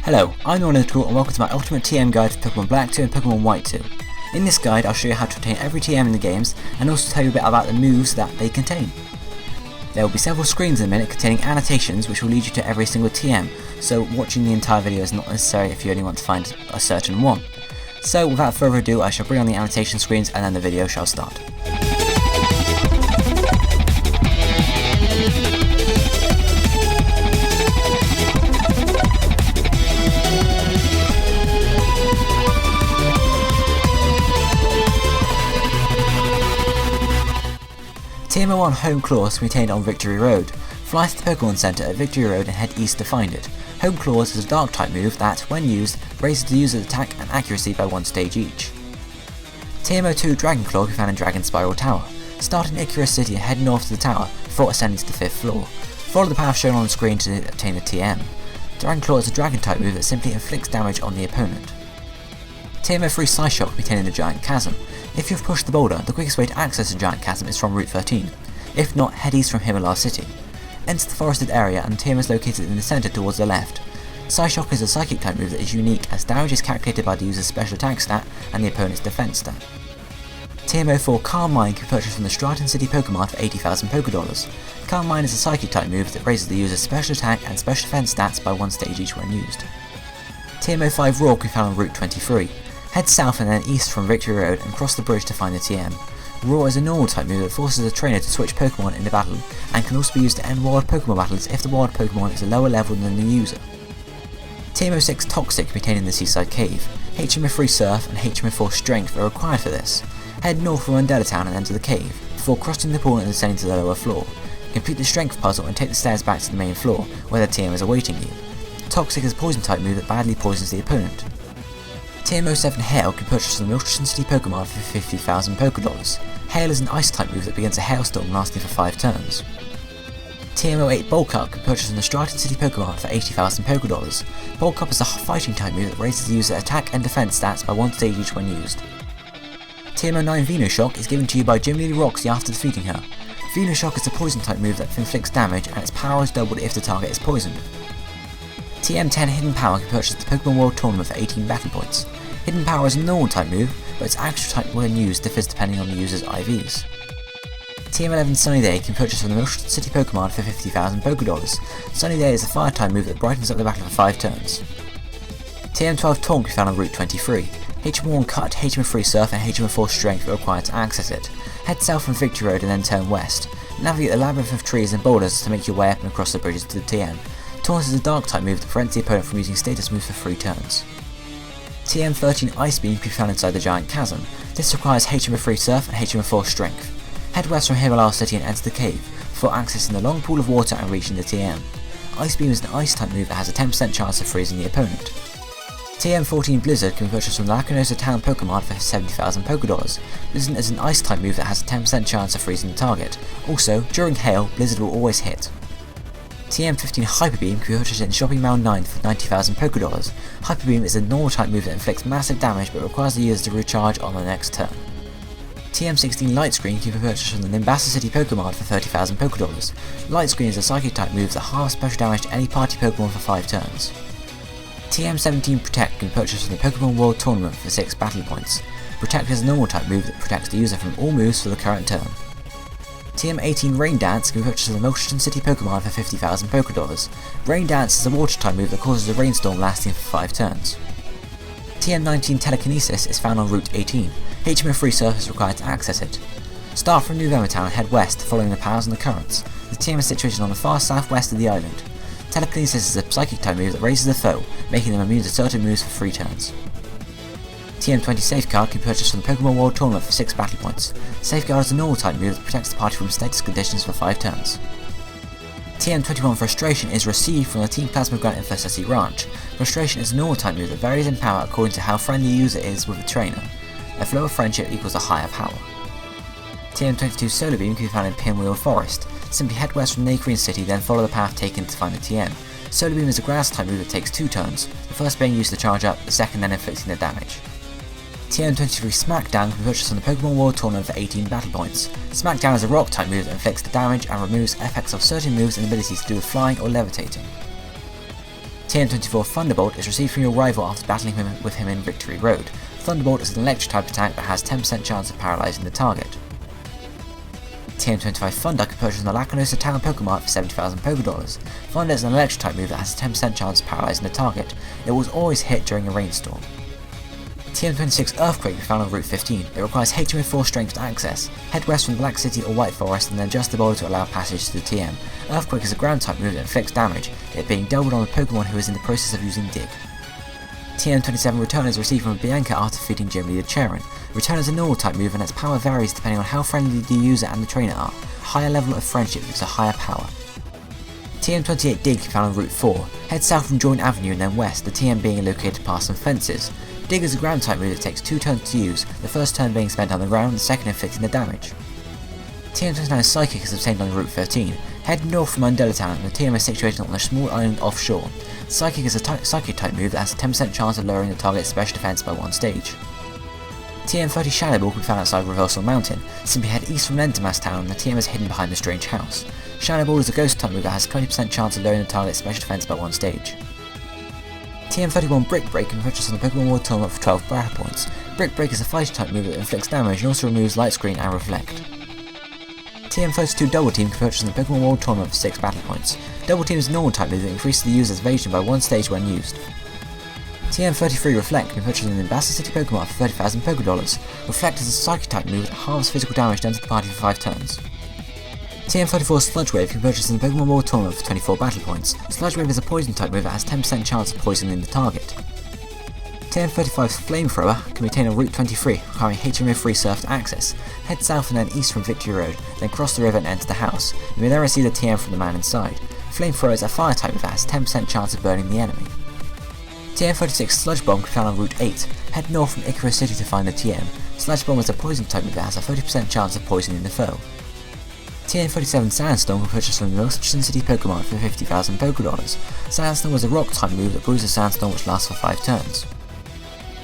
Hello, I'm Analytical and welcome to my ultimate TM guide for Pokemon Black 2 and Pokemon White 2. In this guide I'll show you how to obtain every TM in the games and also tell you a bit about the moves that they contain. There will be several screens in a minute containing annotations which will lead you to every single TM, so watching the entire video is not necessary if you only want to find a certain one. So without further ado, I shall bring on the annotation screens and then the video shall start. TM01 Home Claws contained on Victory Road. Fly to the Pokemon Center at Victory Road and head east to find it. Home Claws is a dark type move that, when used, raises the user's attack and accuracy by 1 stage each. TM02 Dragon Claw can be found in Dragon Spiral Tower. Start in Icarus City and head north to the tower before ascending to the 5th floor. Follow the path shown on the screen to obtain the TM. Dragon Claw is a Dragon type move that simply inflicts damage on the opponent. TM03 Psyshock contained in the Giant Chasm. If you've pushed the boulder, the quickest way to access the Giant Chasm is from Route 13. If not, head east from Himalaya City. Enter the forested area and the TM is located in the centre towards the left. Psyshock is a Psychic type move that is unique as damage is calculated by the user's special attack stat and the opponent's defense stat. TM04 Calm Mind can be purchased from the Stratton City Pokemart for 80,000 Pokédollars. Calm Mind is a Psychic type move that raises the user's special attack and special defense stats by 1 stage each when used. TM05 Roar can be found on Route 23. Head south and then east from Victory Road and cross the bridge to find the TM. Roar is a normal type move that forces a trainer to switch Pokemon in the battle and can also be used to end wild Pokemon battles if the wild Pokemon is a lower level than the user. TM06 Toxic contained in the Seaside Cave. HM03 Surf and HM04 Strength are required for this. Head north from Undella Town and enter the cave, before crossing the pool and descending to the lower floor. Complete the Strength puzzle and take the stairs back to the main floor, where the TM is awaiting you. Toxic is a poison type move that badly poisons the opponent. TM07 Hail can be purchased from the Milton City Pokemart for 50,000 Pokédollars. Hail is an ice type move that begins a hailstorm lasting for 5 turns. TM08 Bulk Up can be purchased from the Stratton City Pokemart for 80,000 Pokédollars. Bulk Up is a fighting type move that raises the user's attack and defense stats by 1 stage each when used. TM09 Venoshock is given to you by Gym Leader Roxy after defeating her. Venoshock is a poison type move that inflicts damage and its power is doubled if the target is poisoned. TM10 Hidden Power can be purchased at the Pokemon World Tournament for 18 battle points. Hidden Power is a normal type move, but its actual type when used differs depending on the user's IVs. TM11 Sunny Day can be purchased from the Milton City Pokemart for 50,000 Pokédollars. Sunny Day is a fire type move that brightens up the battle for 5 turns. TM12 Taunt can be found on Route 23. HM1 Cut, HM3 Surf and HM4 Strength are required to access it. Head south from Victory Road and then turn west. Navigate the labyrinth of trees and boulders to make your way up and across the bridges to the TM. Taunt is a dark type move that prevents the opponent from using status moves for 3 turns. TM13 Ice Beam can be found inside the Giant Chasm. This requires HM3 Surf and HM4 Strength. Head west from Himalaya City and enter the cave, before accessing the long pool of water and reaching the TM. Ice Beam is an ice type move that has a 10% chance of freezing the opponent. TM14 Blizzard can be purchased from the Lacunosa Town Pokemart for 70,000 Pokédollars. Blizzard is an ice type move that has a 10% chance of freezing the target. Also, during Hail, Blizzard will always hit. TM15 Hyper Beam can be purchased in Shopping Mall 9 for 90,000 Pokédollars. Hyper Beam is a normal type move that inflicts massive damage but requires the user to recharge on the next turn. TM16 Light Screen can be purchased from the Nimbasa City Pokemart for 30,000 Pokédollars. Light Screen is a Psychic type move that halves special damage to any party Pokemon for 5 turns. TM17 Protect can be purchased from the Pokemon World Tournament for 6 battle points. Protect is a normal type move that protects the user from all moves for the current turn. TM18 Rain Dance can be purchased from the Milton City Pokemart for 50,000 Pokédollars. Rain Dance is a water type move that causes a rainstorm lasting for 5 turns. TM19 Telekinesis is found on Route 18. HM03 Surf is required to access it. Start from New Town and head west following the powers and the currents. The TM is situated on the far southwest of the island. Telekinesis is a Psychic type move that raises the foe, making them immune to certain moves for 3 turns. TM20 Safeguard can be purchased from the Pokemon World Tournament for 6 battle points. Safeguard is a normal type move that protects the party from status conditions for 5 turns. TM21 Frustration is received from the Team Plasma Grunt in First City Ranch. Frustration is a normal type move that varies in power according to how friendly the user is with the trainer. A flow of friendship equals a higher power. TM22 SolarBeam can be found in Pinwheel Forest. Simply head west from Nacrene City, then follow the path taken to find the TM. SolarBeam is a grass type move that takes 2 turns, the first being used to charge up, the second then inflicting the damage. TM23 Smackdown can be purchased on the Pokemon World Tournament for 18 battle points. Smackdown is a rock type move that inflicts the damage and removes effects of certain moves and abilities to do with flying or levitating. TM24 Thunderbolt is received from your rival after battling with him in Victory Road. Thunderbolt is an electric type attack that has 10% chance of paralysing the target. TM25 Thunder can purchase on the Lacunosa Town Pokemon for 70,000 Pokédollars. Thunder is an electric type move that has a 10% chance of paralysing the target. It will always hit during a rainstorm. TM26 Earthquake can be found on Route 15. It requires HM04 strength to access. Head west from Black City or White Forest and then adjust the boulder to allow passage to the TM. Earthquake is a ground type move that inflicts damage, it being doubled on a Pokemon who is in the process of using Dig. TM27 Return is received from Bianca after defeating Gym Leader Charon. Return is a normal type move and its power varies depending on how friendly the user and the trainer are. A higher level of friendship gives a higher power. TM28 Dig can be found on Route 4. Head south from Joint Avenue and then west, the TM being located past some fences. Dig is a ground type move that takes 2 turns to use, the first turn being spent on the ground and the second inflicting the damage. TM29 Psychic is obtained on Route 13. Head north from Mandela Town and the TM is situated on a small island offshore. Psychic is a Psychic type move that has a 10% chance of lowering the target's special defense by 1 stage. TM30 Shadow Ball can be found outside Reversal Mountain. Simply head east from Lentermas Town and the TM is hidden behind the strange house. Shadow Ball is a ghost type move that has a 20% chance of lowering the target's special defense by 1 stage. TM31 Brick Break can be purchased on the Pokemon World Tournament for 12 battle points. Brick Break is a fighter type move that inflicts damage and also removes Light Screen and Reflect. TM32 Double Team can be purchased on the Pokemon World Tournament for 6 battle points. Double Team is a normal type move that increases the user's evasion by 1 stage when used. TM33 Reflect can be purchased in the Ambassador City Pokemon for 30,000 Pokédollars. Reflect is a Psychic type move that halves physical damage done to the party for 5 turns. TM44 Sludge Wave can be purchased in the Pokemon World Tournament for 24 battle points. Sludge Wave is a poison type move that has 10% chance of poisoning the target. TM35's Flamethrower can be obtained on Route 23, requiring HM03 surf to access. Head south and then east from Victory Road, then cross the river and enter the house. You may then receive the TM from the man inside. Flamethrower is a fire type that has 10% chance of burning the enemy. TM46 Sludge Bomb can be found on Route 8. Head north from Icarus City to find the TM. Sludge Bomb is a poison type that has a 30% chance of poisoning the foe. TM47 Sandstorm can be purchased from the Milton City Pokemon for 50,000 Pokédollars. Sandstorm is a rock type move that brews a sandstorm which lasts for 5 turns.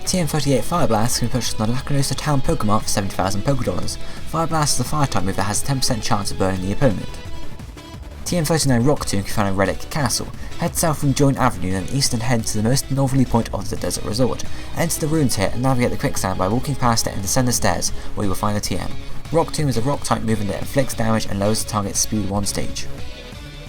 TM48 Fire Blast can be purchased on the Lacunosa Town Pokemon for 70,000 Pokédollars. Fire Blast is a fire type move that has a 10% chance of burning the opponent. TM39 Rock Tomb can be found in Relic Castle. Head south from Joint Avenue then east and head to the most northerly point of the desert resort. Enter the ruins here and navigate the quicksand by walking past it and descend the stairs where you will find the TM. Rock Tomb is a rock type move that inflicts damage and lowers the target's speed 1 stage.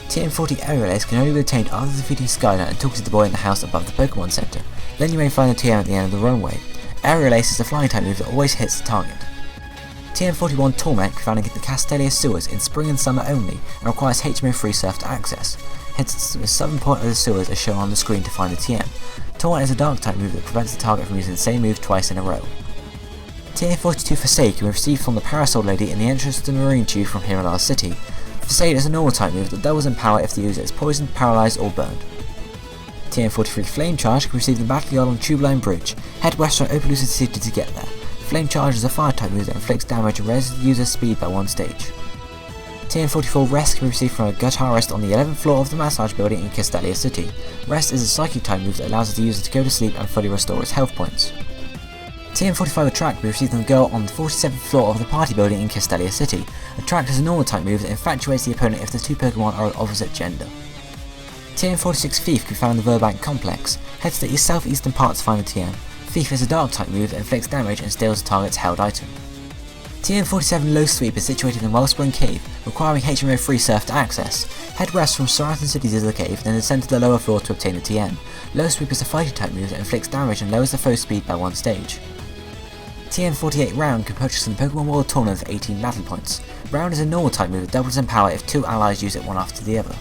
TM40 Aerial Ace can only be obtained after defeating Skylar and talking to the boy in the house above the Pokemon Center. Then you may find the TM at the end of the runway. Aerial Ace is a flying type move that always hits the target. TM41 Torment can be found in the Castelia sewers in spring and summer only and requires HM03 surf to access. Head to the southern point of the sewers as shown on the screen to find the TM. Torment is a dark type move that prevents the target from using the same move twice in a row. TM42 Facade can be received from the Parasol Lady in the entrance to the Marine Tube from Himalaya City. Facade is a normal type move that doubles in power if the user is poisoned, paralysed or burned. TM43 Flame Charge can be received in the Battle Yard on Tube Line Bridge. Head west from Opelucid City to get there. Flame Charge is a fire type move that inflicts damage and raises the user's speed by 1 stage. TM44 Rest can be received from a guitar rest on the 11th floor of the massage building in Castelia City. Rest is a Psychic type move that allows the user to go to sleep and fully restore his health points. TM45 Attract can be received from the girl on the 47th floor of the party building in Castelia City. Attract is a normal type move that infatuates the opponent if the 2 Pokemon are of opposite gender. TM46 Thief can be found in the Verbank Complex. Head to the southeastern part to find the TM. Thief is a dark type move that inflicts damage and steals the target's held item. TM47 Low Sweep is situated in Wellspring Cave, requiring HM03 surf to access. Head west from Southampton City to the cave, then descend to the lower floor to obtain the TM. Low Sweep is a fighting type move that inflicts damage and lowers the foe's speed by 1 stage. TM48 Round can purchase in the Pokemon World Tournament for 18 battle points. Round is a normal type move that doubles in power if 2 allies use it one after the other.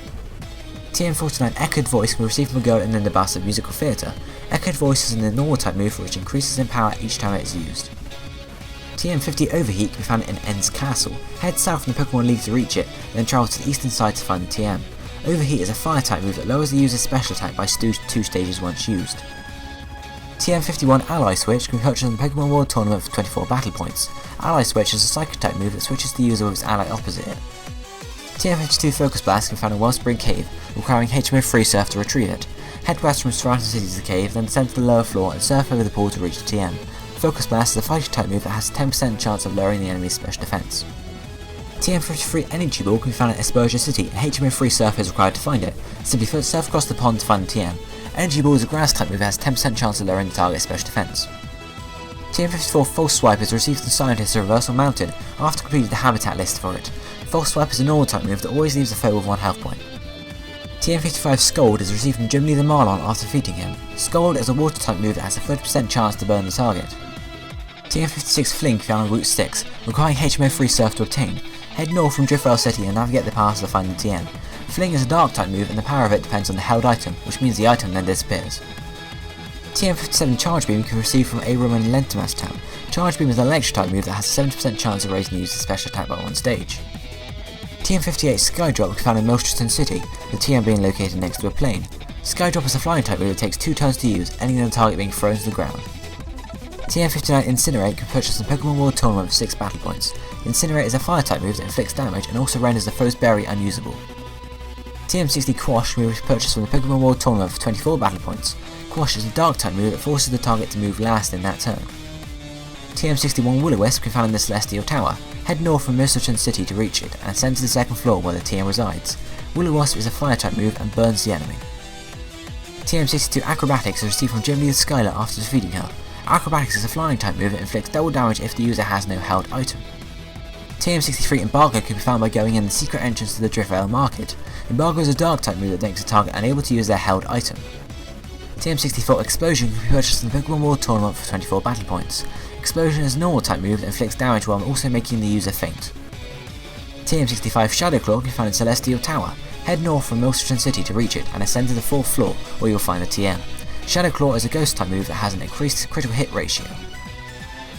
TM49 Echoed Voice can be received from a girl in the Bus of Musical Theatre. Echoed Voice is a normal type move which increases in power each time it is used. TM50 Overheat can be found in End's Castle. Head south from the Pokemon League to reach it, then travel to the eastern side to find the TM. Overheat is a fire type move that lowers the user's special attack by 2 stages once used. TM51 Ally Switch can be purchased in the Pokemon World Tournament for 24 battle points. Ally Switch is a Psychic type move that switches the user with its ally opposite it. TM52 Focus Blast can be found in Wellspring Cave, requiring HM03 surf to retrieve it. Head west from Southampton City to the cave, then descend to the lower floor and surf over the pool to reach the TM. Focus Blast is a fighting type move that has a 10% chance of lowering the enemy's special defense. TM53 Energy Ball can be found in Espergia City, and HM03 surf is required to find it. Simply surf across the pond to find the TM. Energy Ball is a grass type move that has 10% chance of lowering the target's special defense. TM54 False Swipe is received from Scientist as a reversal mounted after completing the habitat list for it. False Swipe is a normal type move that always leaves the foe with 1 health point. TM55 Scold is received from Jiminy the Marlon after defeating him. Scold is a water type move that has a 30% chance to burn the target. TM56 Fling found on Route 6, requiring HM03 Surf to obtain. Head north from Driftwell City and navigate the pass to find the TM. Fling is a dark type move and the power of it depends on the held item, which means the item then disappears. TM57 Charge Beam can be received from Abram and Lentimas Town. Charge Beam is an electric type move that has a 70% chance of raising the user's special attack by 1 stage. TM58 Skydrop can be found in Milston City, the TM being located next to a plane. Skydrop is a flying type move that takes 2 turns to use, ending in the target being thrown to the ground. TM59 Incinerate can purchase in Pokemon World Tournament for 6 battle points. Incinerate is a fire type move that inflicts damage and also renders the foe's berry unusable. TM60 Quash can be purchased from the Pokemon World Tournament for 24 battle points. Quash is a dark type move that forces the target to move last in that turn. TM61 Will-O-Wisp can be found in the Celestial Tower. Head north from Milston City to reach it and ascend to the 2nd floor where the TM resides. Will-O-Wisp is a fire type move and burns the enemy. TM62 Acrobatics is received from Jiminy the Skylar after defeating her. Acrobatics is a flying type move that inflicts double damage if the user has no held item. TM63 Embargo can be found by going in the secret entrance to the Driftwell Market. Embargo is a dark type move that makes a target unable to use their held item. TM64 Explosion can be purchased in the Pokemon World Tournament for 24 battle points. Explosion is a normal type move that inflicts damage while also making the user faint. TM65 Shadow Claw can be found in Celestial Tower. Head north from Milston City to reach it and ascend to the 4th floor where you'll find the TM. Shadow Claw is a ghost type move that has an increased critical hit ratio.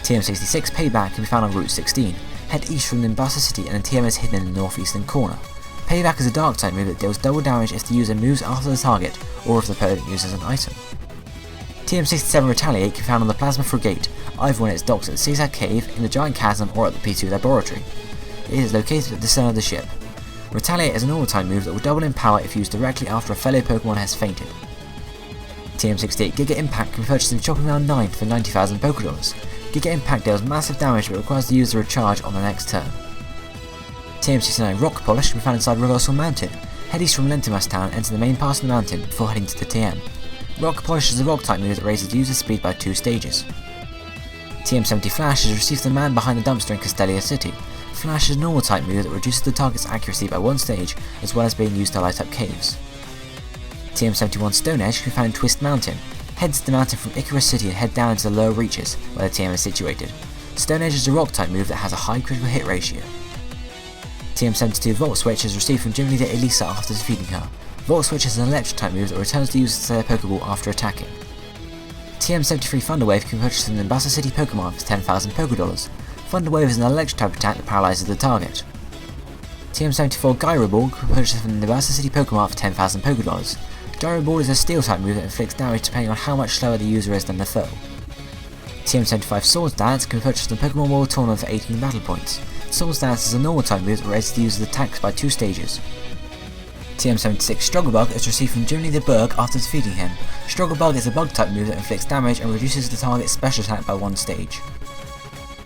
TM66 Payback can be found on Route 16. Head east from Nimbasa City and the TM is hidden in the northeastern corner. Payback is a dark type move that deals double damage if the user moves after the target or if the opponent uses an item. TM67 Retaliate can be found on the Plasma Frigate, either when it's docked at the Seaside Cave, in the Giant Chasm or at the P2 Laboratory. It is located at the center of the ship. Retaliate is an all type move that will double in power if used directly after a fellow Pokemon has fainted. TM68 Giga Impact can be purchased in Shopping Round 9 for 90,000 Pokédollars. Giga Impact deals massive damage but requires the user to recharge on the next turn. TM69 Rock Polish can be found inside Reversal Mountain. Head east from Lentimas Town, enter the main pass of the mountain before heading to the TM. Rock Polish is a rock type move that raises the user's speed by 2 stages. TM70 Flash is received from the man behind the dumpster in Castelia City. Flash is a normal type move that reduces the target's accuracy by 1 stage, as well as being used to light up caves. TM71 Stone Edge can be found in Twist Mountain. Head to the mountain from Icarus City and head down into the lower reaches, where the TM is situated. Stone Edge is a rock type move that has a high critical hit ratio. TM72 Volt Switch is received from Jiminy the Elisa after defeating her. Volt Switch is an electric type move that returns the user to their Pokeball after attacking. TM73 Thunderwave can be purchased in the Nimbasa City Pokemon for 10,000 Pokédollars. Thunderwave is an electric type attack that paralyzes the target. TM74 Gyro Ball can be purchased from the Nimbasa City Pokemon for 10,000 Pokédollars. Gyro Ball is a steel type move that inflicts damage depending on how much slower the user is than the foe. TM75 Swords Dance can be purchased in the Pokemon World Tournament for 18 battle points. Swords Dance is a normal type move that raises the user's attacks by 2 stages. TM76 Struggle Bug is received from Jiminy the Berg after defeating him. Struggle Bug is a bug type move that inflicts damage and reduces the target's special attack by 1 stage.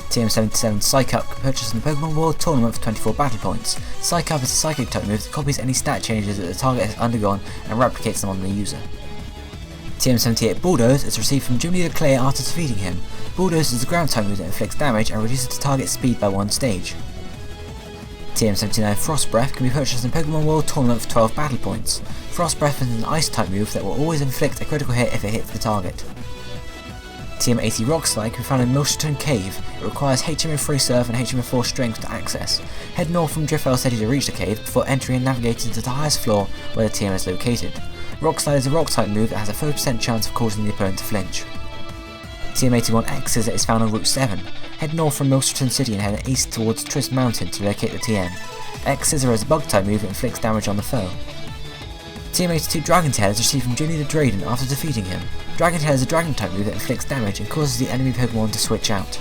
TM77 Psyshock can be purchased in the Pokemon World Tournament for 24 battle points. Psyshock is a psychic type move that copies any stat changes that the target has undergone and replicates them on the user. TM78 Bulldoze is received from Jiminy the Clay after defeating him. Bulldoze is a ground type move that inflicts damage and reduces the target's speed by 1 stage. TM79 Frost Breath can be purchased in Pokemon World Tournament for 12 battle points. Frost Breath is an ice type move that will always inflict a critical hit if it hits the target. TM80 Rock Slide can be found in Milston Cave. It requires HM03 Surf and HM04 Strength to access. Head north from Driftwell City to reach the cave before entering and navigating to the highest floor where the TM is located. Rock Slide is a rock type move that has a 30% chance of causing the opponent to flinch. TM81 X Scissor is found on Route 7. Head north from Milston City and head east towards Twist Mountain to locate the TM. X Scissor is a bug type move that inflicts damage on the foe. TM82 Dragon Tail is received from Jiminy the Drayden after defeating him. Dragon Tail is a dragon type move that inflicts damage and causes the enemy Pokemon to switch out.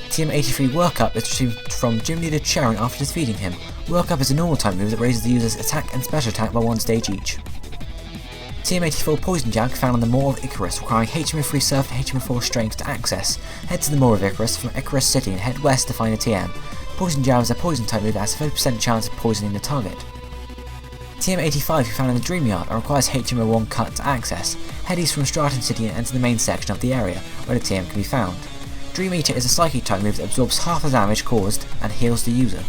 TM83 Work Up is received from Jiminy the Charon after defeating him. Work Up is a normal type move that raises the user's attack and special attack by 1 stage each. TM84 Poison Jab found on the Moor of Icarus, requiring HM03 Surf and HM04 Strength to access. Head to the Moor of Icarus from Icarus City and head west to find a TM. Poison Jab is a poison type move that has a 30% chance of poisoning the target. TM85 we found in the Dream Yard and requires HM01 cut to access. Head east from Stratton City and enter the main section of the area, where the TM can be found. Dream Eater is a Psychic type move that absorbs half the damage caused and heals the user.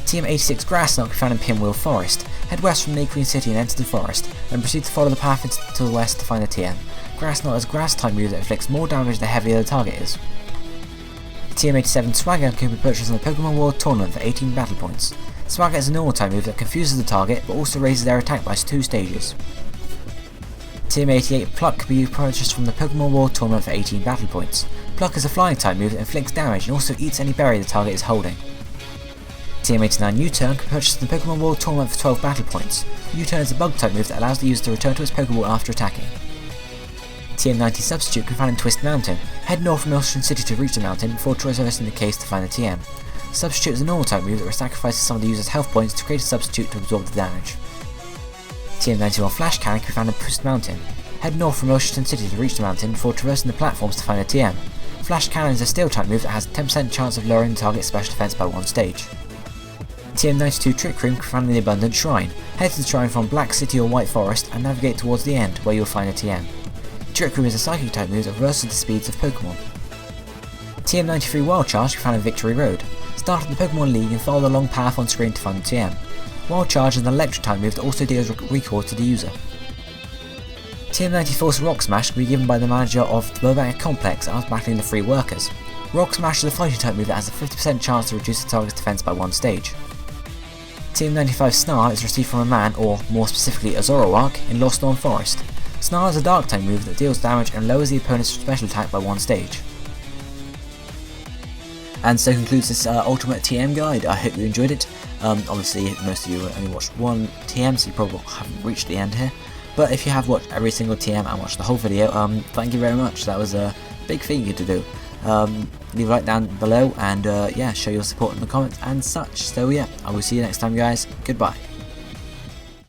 TM86 Grassknot we found in Pinwheel Forest. Head west from Queen City and enter the forest, and proceed to follow the path to the west to find the TM. Grassknot is a grass type move that inflicts more damage the heavier the target is. The TM87 Swagger can be purchased on the Pokemon World Tournament for 18 battle points. Swagger is a normal type move that confuses the target but also raises their attack by 2 stages. TM88 Pluck can be purchased from the Pokemon World Tournament for 18 battle points. Pluck is a flying type move that inflicts damage and also eats any berry the target is holding. TM89 U-Turn can be purchased in the Pokemon World Tournament for 12 battle points. U-Turn is a bug type move that allows the user to return to its Pokeball after attacking. TM90 Substitute can be found in Twist Mountain. Head north from Ocean City to reach the mountain before traversing the case to find the TM. Substitute is a normal type move that sacrifices some of the user's health points to create a substitute to absorb the damage. TM91 Flash Cannon can be found in Twist Mountain. Head north from Ocean City to reach the mountain before traversing the platforms to find a TM. Flash Cannon is a steel type move that has a 10% chance of lowering the target's special defense by 1 stage. TM92 Trick Room can be found in the Abundant Shrine. Head to the shrine from Black City or White Forest and navigate towards the end, where you will find a TM. Trick Room is a Psychic type move that reverses the speeds of Pokemon. TM93 Wild Charge can be found in Victory Road. Start at the Pokemon League and follow the long path on screen to find the TM. Wild Charge is an electric type move that also deals recoil to the user. TM94's Rock Smash can be given by the manager of the Bobak Complex after battling the 3 workers. Rock Smash is a fighting type move that has a 50% chance to reduce the target's defense by 1 stage. TM95 Snarl is received from a man, or more specifically a Zoroark, in Lost Dawn Forest. Snarl is a dark type move that deals damage and lowers the opponent's special attack by 1 stage. And so concludes this Ultimate TM guide. I hope you enjoyed it. Obviously most of you only watched 1 TM, so you probably haven't reached the end here. But if you have watched every single TM and watched the whole video, thank you very much. That was a big thing you to do. Leave a like down below and yeah, show your support in the comments and such. So yeah, I will see you next time guys. Goodbye.